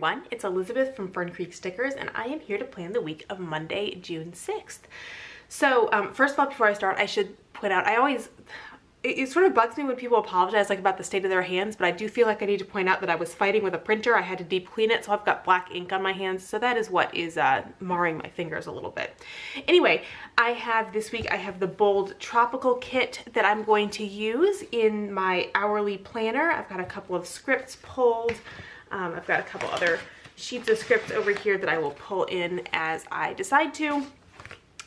everyone, it's Elizabeth from Fern Creek Stickers, and I am here to plan the week of Monday, June 6th. So first of all, before I start, I should point out, it sort of bugs me when people apologize like about the state of their hands, but I do feel like I need to point out that I was fighting with a printer. I had to deep clean it, so I've got black ink on my hands, so that is what is marring my fingers a little bit. Anyway, this week I have the Bold Tropical Kit that I'm going to use in my hourly planner. I've got a couple of scripts pulled. I've got a couple other sheets of scripts over here that I will pull in as I decide to.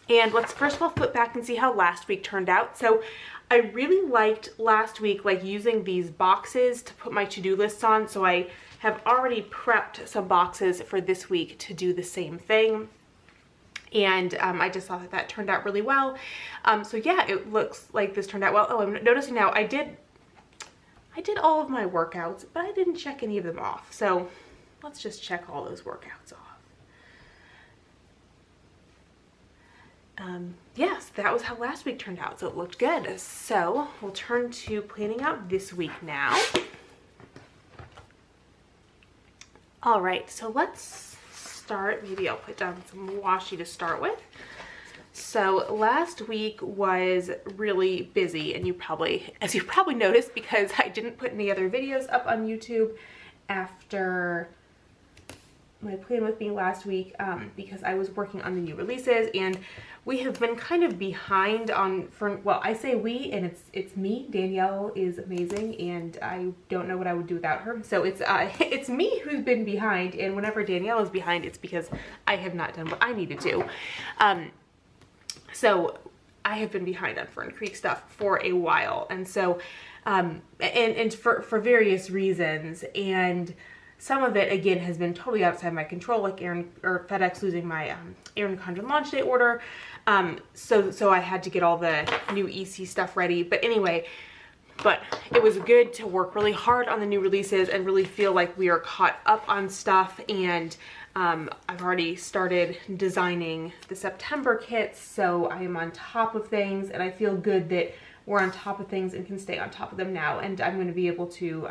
And let's first of all flip back and see how last week turned out. So I really liked last week, like using these boxes to put my to-do lists on. So I have already prepped some boxes for this week to do the same thing. And I just thought that turned out really well. So yeah, it looks like this turned out well. Oh, I'm noticing now I did all of my workouts, but I didn't check any of them off. So let's just check all those workouts off. Yes, that was how last week turned out, so it looked good. So we'll turn to planning out this week now. All right, so let's start. Maybe I'll put down some washi to start with. So last week was really busy, and as you probably noticed, because I didn't put any other videos up on YouTube after my plan with me last week, because I was working on the new releases, and we have been kind of behind on, well, I say we, and it's me. Danielle is amazing, and I don't know what I would do without her. So it's me who's been behind, and whenever Danielle is behind, it's because I have not done what I need to do. So I have been behind on Fern Creek stuff for a while, and so and for various reasons, and some of it again has been totally outside my control, like FedEx losing my Erin Condren launch day order. So I had to get all the new EC stuff ready. But anyway, it was good to work really hard on the new releases and really feel like we are caught up on stuff. And I've already started designing the September kits, so I am on top of things, and I feel good that we're on top of things and can stay on top of them now. And I'm going to be able to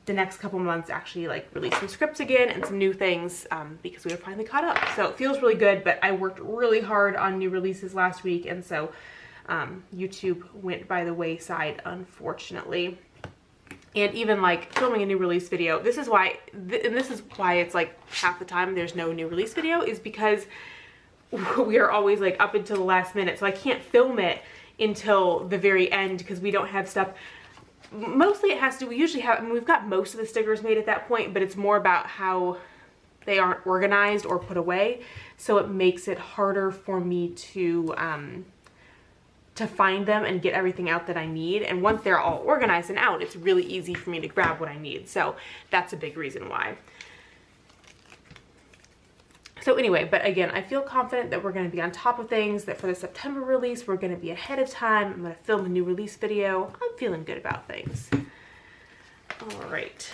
the next couple months actually like release some scripts again and some new things, because we are finally caught up. So it feels really good, but I worked really hard on new releases last week, and so YouTube went by the wayside, unfortunately. And even like filming a new release video, this is why it's like half the time there's no new release video, is because we are always like up until the last minute. So I can't film it until the very end because we don't have stuff. Mostly it has to, we've got most of the stickers made at that point, but it's more about how they aren't organized or put away. So it makes it harder for me to find them and get everything out that I need. And once they're all organized and out, it's really easy for me to grab what I need. So that's a big reason why. So anyway, but again, I feel confident that we're going to be on top of things, that for the September release, we're going to be ahead of time. I'm going to film a new release video. I'm feeling good about things. All right.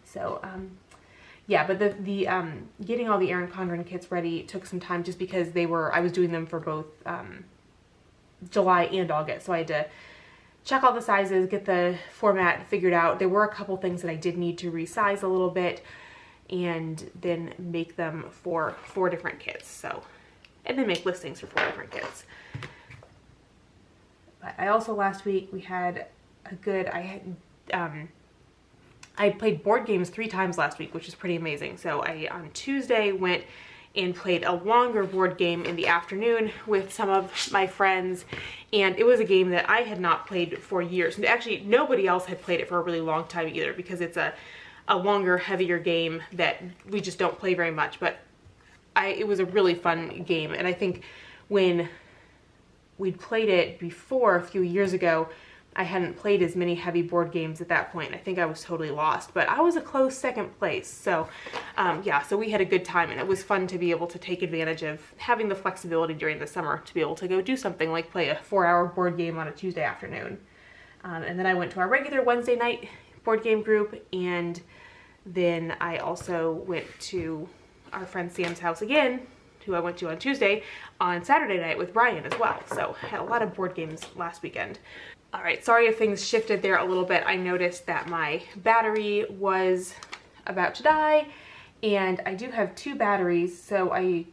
So, yeah, but the getting all the Erin Condren kits ready took some time just because I was doing them for both July and August. So I had to check all the sizes, get the format figured out. There were a couple things that I did need to resize a little bit, and then make them for 4 different kits. So, and then make listings for 4 different kits. But I also, last week we had I played board games 3 times last week, which is pretty amazing. So I, on Tuesday, went and played a longer board game in the afternoon with some of my friends, and it was a game that I had not played for years. And actually, nobody else had played it for a really long time either, because it's a longer, heavier game that we just don't play very much. But it was a really fun game, and I think when we'd played it before a few years ago, I hadn't played as many heavy board games at that point. I think I was totally lost, but I was a close second place. So yeah, so we had a good time, and it was fun to be able to take advantage of having the flexibility during the summer to be able to go do something like play a 4-hour board game on a Tuesday afternoon. And then I went to our regular Wednesday night board game group, and then I also went to our friend Sam's house again who I went to on Tuesday, on Saturday night with Brian as well. So I had a lot of board games last weekend. All right, sorry if things shifted there a little bit. I noticed that my battery was about to die, and I do have 2 batteries, so I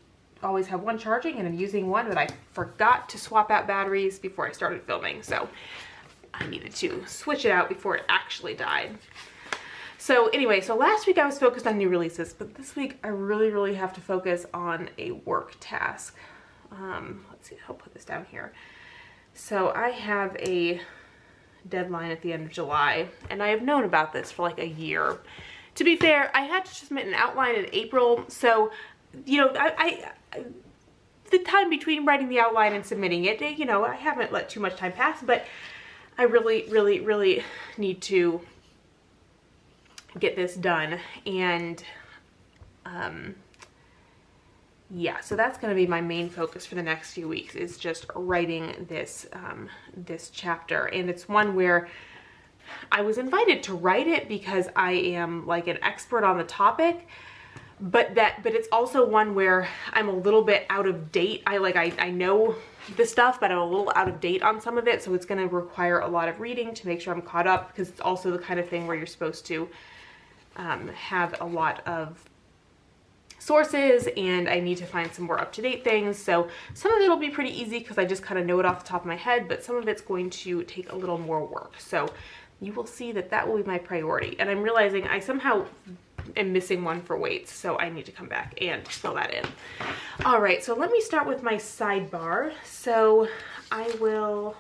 always have one charging and I'm using one, but I forgot to swap out batteries before I started filming, so I needed to switch it out before it actually died. So anyway, so last week I was focused on new releases, but this week I really have to focus on a work task. Let's see, I'll put this down here. So I have a deadline at the end of July, and I have known about this for like a year. To be fair, I had to submit an outline in April, so, you know, the time between writing the outline and submitting it, you know, I haven't let too much time pass, but I really need to get this done. And yeah, so that's going to be my main focus for the next few weeks, is just writing this this chapter. And it's one where I was invited to write it because I am like an expert on the topic, but it's also one where I'm a little bit out of date. I know the stuff, but I'm a little out of date on some of it, so it's going to require a lot of reading to make sure I'm caught up, because it's also the kind of thing where you're supposed to have a lot of sources, and I need to find some more up-to-date things. So some of it will be pretty easy because I just kind of know it off the top of my head, but some of it's going to take a little more work. So you will see that that will be my priority. And I'm realizing I somehow am missing one for weights, so I need to come back and fill that in. All right, so let me start with my sidebar. So I will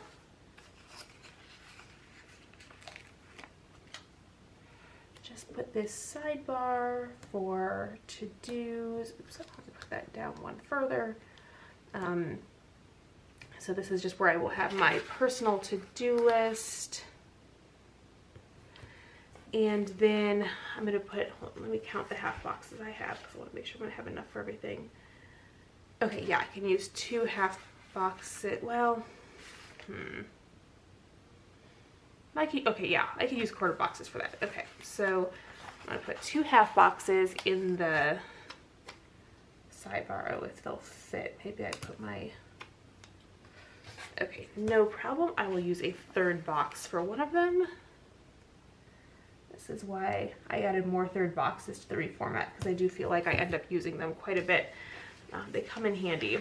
just put this sidebar for to-dos. Oops, let me put that down one further. So this is just where I will have my personal to-do list. And then I'm going to put, let me count the half boxes I have, because I want to make sure I'm going to have enough for everything. Okay, yeah, I can use 2 half boxes. Well, okay, yeah, I can use quarter boxes for that. Okay, so I'm going to put 2 half boxes in the sidebar. Oh, if they'll fit. Maybe I put my... Okay, no problem. I will use a 3rd box for one of them. This is why I added more 3rd boxes to the reformat, because I do feel like I end up using them quite a bit. They come in handy.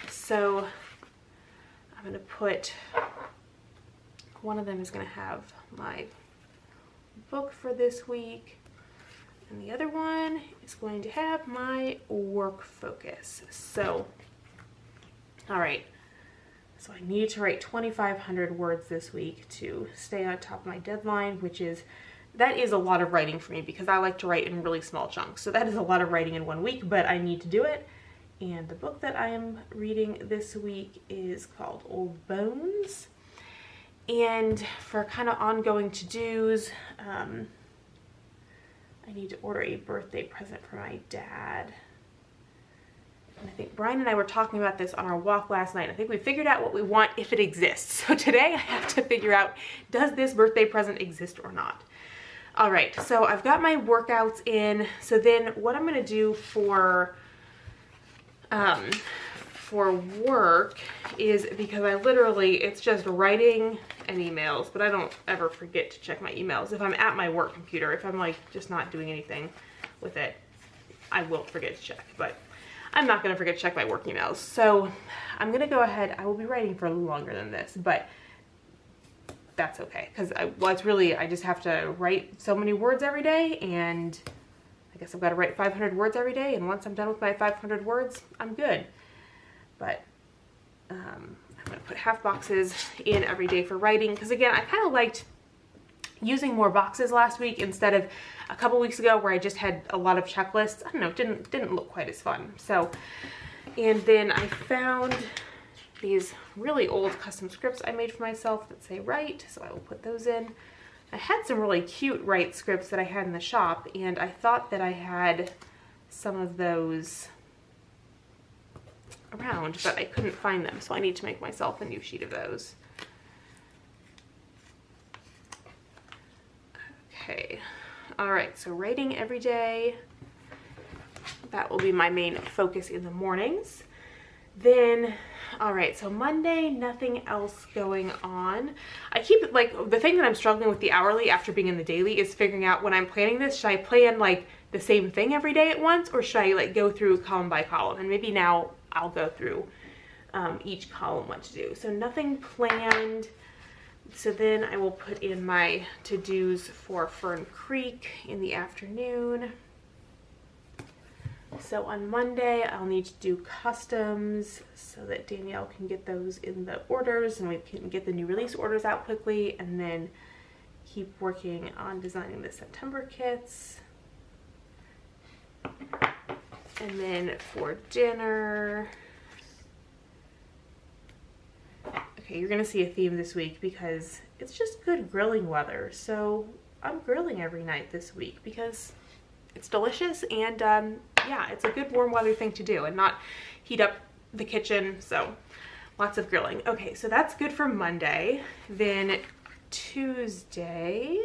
So I'm going to put, one of them is going to have my book for this week, and the other one is going to have my work focus. So, all right. So I need to write 2,500 words this week to stay on top of my deadline, which is, that is a lot of writing for me, because I like to write in really small chunks. So that is a lot of writing in one week, but I need to do it. And the book that I am reading this week is called Old Bones. And for kind of ongoing to-dos, I need to order a birthday present for my dad. And I think Brian and I were talking about this on our walk last night. I think we figured out what we want, if it exists. So today I have to figure out, does this birthday present exist or not? All right, so I've got my workouts in. So then what I'm gonna do for work is, because I literally, it's just writing and emails, but I don't ever forget to check my emails. If I'm at my work computer, if I'm like just not doing anything with it, I will forget to check, but I'm not gonna forget to check my work emails. So I'm gonna go ahead, I will be writing for a little longer than this, but that's okay, because I just have to write so many words every day, and I guess I've got to write 500 words every day, and once I'm done with my 500 words, I'm good. But I'm going to put half boxes in every day for writing, because again, I kind of liked using more boxes last week instead of a couple weeks ago where I just had a lot of checklists. I don't know, it didn't look quite as fun. So, and then I found these really old custom scripts I made for myself that say write, so I will put those in. I had some really cute write scripts that I had in the shop, and I thought that I had some of those around, but I couldn't find them, so I need to make myself a new sheet of those. Okay, all right, so writing every day. that will be my main focus in the mornings. Then, all right, so Monday, nothing else going on. I keep, like, the thing that I'm struggling with the hourly after being in the daily is figuring out when I'm planning this, should I plan like the same thing every day at once, or should I like go through column by column? And maybe now I'll go through each column what to do. So nothing planned. So then I will put in my to-dos for Fern Creek in the afternoon. So on Monday, I'll need to do customs so that Danielle can get those in the orders and we can get the new release orders out quickly, and then keep working on designing the September kits. And then for dinner, okay, you're gonna see a theme this week because it's just good grilling weather. So I'm grilling every night this week because it's delicious, and yeah, it's a good warm weather thing to do and not heat up the kitchen. So lots of grilling. Okay, so that's good for Monday. Then Tuesday,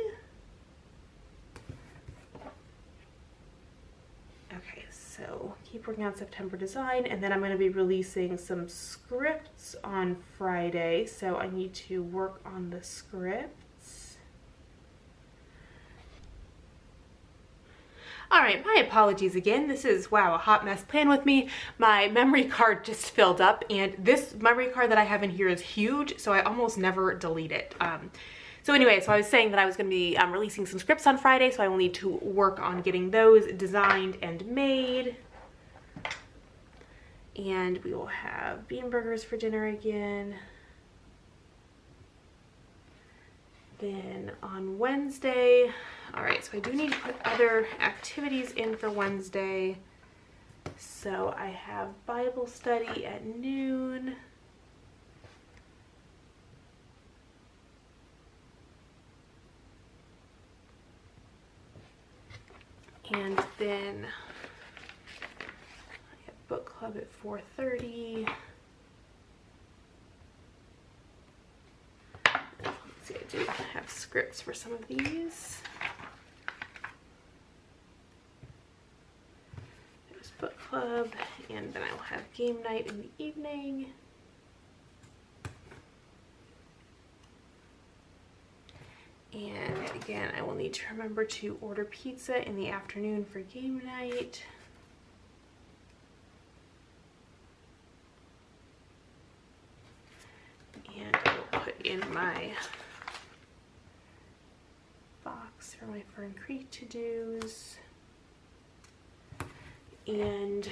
okay, so keep working on September design, and then I'm going to be releasing some scripts on Friday, so I need to work on the scripts. All right, my apologies again. This is, wow, a hot mess plan with me. My memory card just filled up, and this memory card that I have in here is huge, so I almost never delete it. So anyway, so I was saying that I was going to be releasing some scripts on Friday, so I will need to work on getting those designed and made. And we will have bean burgers for dinner again. Then on Wednesday, all right, so I do need to put other activities in for Wednesday. So I have Bible study at noon. And then I have book club at 4:30. Let's see, I do have scripts for some of these. There's book club, and then I will have game night in the evening. And again, I will need to remember to order pizza in the afternoon for game night. And I will put in my box for my Fern Creek to-dos. And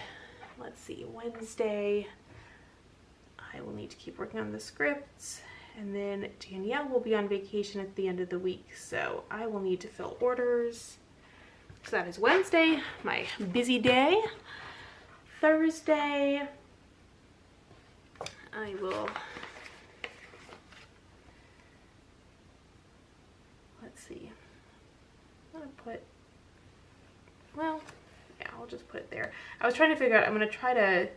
let's see, Wednesday, I will need to keep working on the scripts. And then Danielle will be on vacation at the end of the week, so I will need to fill orders. So that is Wednesday, my busy day. Thursday, I will, let's see, I'm gonna put, well, yeah, I'll just put it there. I was trying to figure out, I'm gonna try to,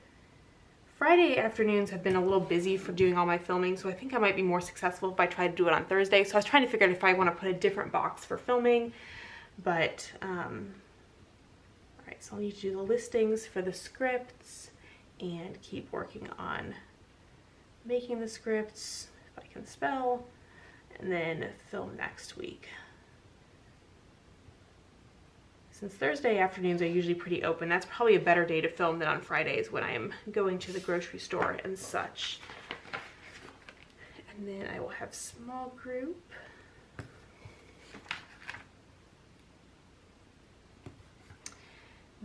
Friday afternoons have been a little busy for doing all my filming, so I think I might be more successful if I try to do it on Thursday. So I was trying to figure out if I want to put a different box for filming, but all right, so I'll need to do the listings for the scripts and keep working on making the scripts, if I can spell, and then film next week. Since Thursday afternoons are usually pretty open, that's probably a better day to film than on Fridays when I am going to the grocery store and such. And then I will have small group.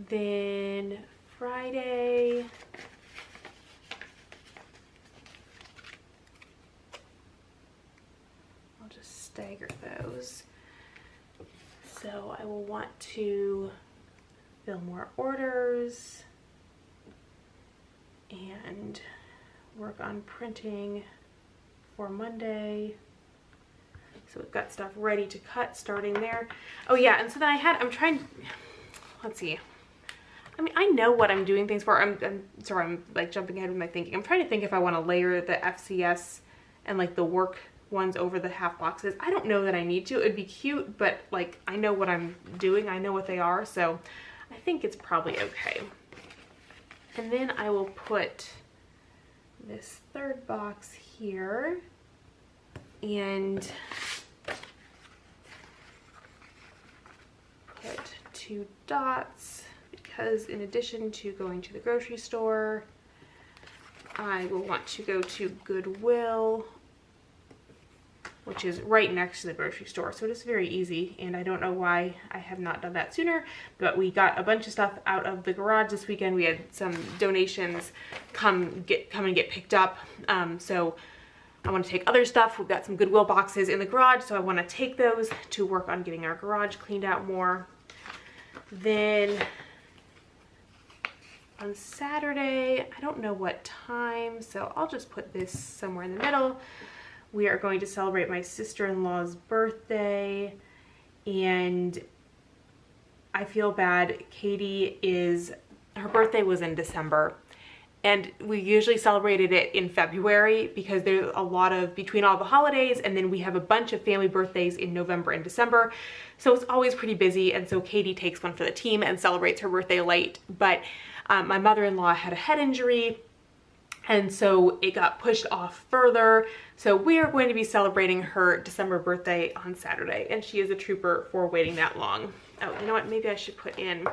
Then Friday, I'll just stagger those. So I will want to fill more orders and work on printing for Monday. So we've got stuff ready to cut starting there. Oh yeah, and so then I'm trying, let's see. I mean, I know what I'm doing things for. I'm sorry, I'm like jumping ahead with my thinking. I'm trying to think if I want to layer the FCS and like the work ones over the half boxes. I don't know that I need to. It'd be cute, but like I know what I'm doing. I know what they are, so I think it's probably okay. And then I will put this third box here and put 2 dots because in addition to going to the grocery store, I will want to go to Goodwill, which is right next to the grocery store. So it is very easy, and I don't know why I have not done that sooner, but we got a bunch of stuff out of the garage this weekend. We had some donations come and get picked up. So I want to take other stuff. We've got some Goodwill boxes in the garage, so I want to take those to work on getting our garage cleaned out more. Then on Saturday, I don't know what time, so I'll just put this somewhere in the middle. We are going to celebrate my sister-in-law's birthday, and I feel bad. Her birthday was in December, and we usually celebrated it in February because there's a lot of, between all the holidays, and then we have a bunch of family birthdays in November and December. So it's always pretty busy, and so Katie takes one for the team and celebrates her birthday late. But my mother-in-law had a head injury, and so it got pushed off further. So we are going to be celebrating her December birthday on Saturday, and she is a trooper for waiting that long. Oh, you know what? Maybe I should put in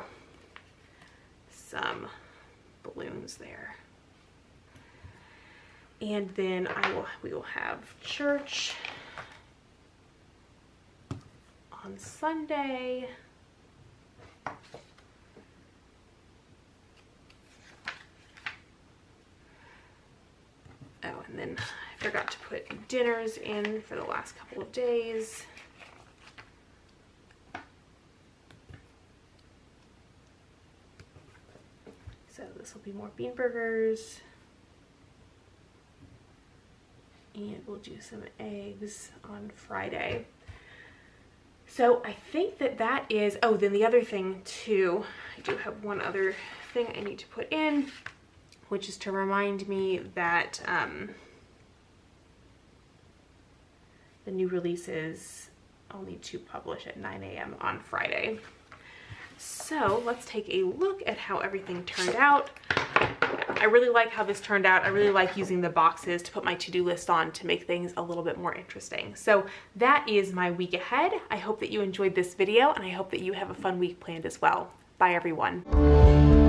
some balloons there. And then we will have church on Sunday. Oh, and then I forgot to put dinners in for the last couple of days. So this will be more bean burgers. And we'll do some eggs on Friday. So I think that is, oh, then the other thing too, I do have one other thing I need to put in, which is to remind me that the new releases I'll need to publish at 9 a.m. on Friday. So let's take a look at how everything turned out. I really like how this turned out. I really like using the boxes to put my to-do list on to make things a little bit more interesting. So that is my week ahead. I hope that you enjoyed this video, and I hope that you have a fun week planned as well. Bye, everyone.